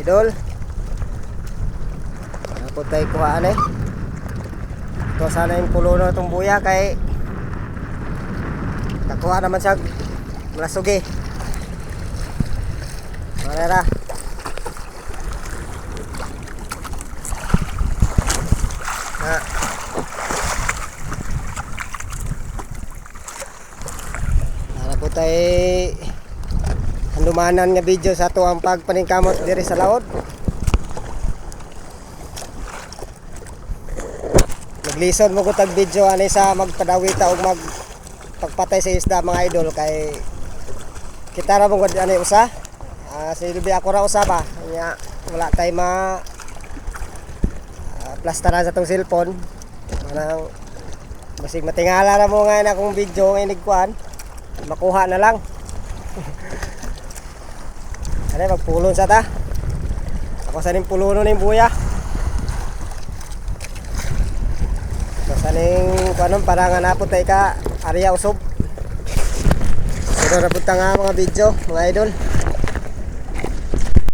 idol. Ano po tayo kuhaan eh. Ito sana yung pulo na itong buya kay nakuha naman siya malasugi. Marera. Para po tayo handumanan nga video sa ito ang pagpaningkamot diri sa laod. Naglison mo ko tag video ani sa magpadawita o magpagpatay sa isda mga idol kay kita ra mo gud ani usa. Sa lubi ako ra usa ba. Nya wala tay ma plastara sa tong cellphone. Manang basig matingala na mo nga na akong video nga inigkuan. Makuha na lang. Ano magpulon sa ta. Ako sa ning pulono ning buya. Sa ning kuanon para nga napot tay ka area usog. Pero napunta nga mga video mga idol.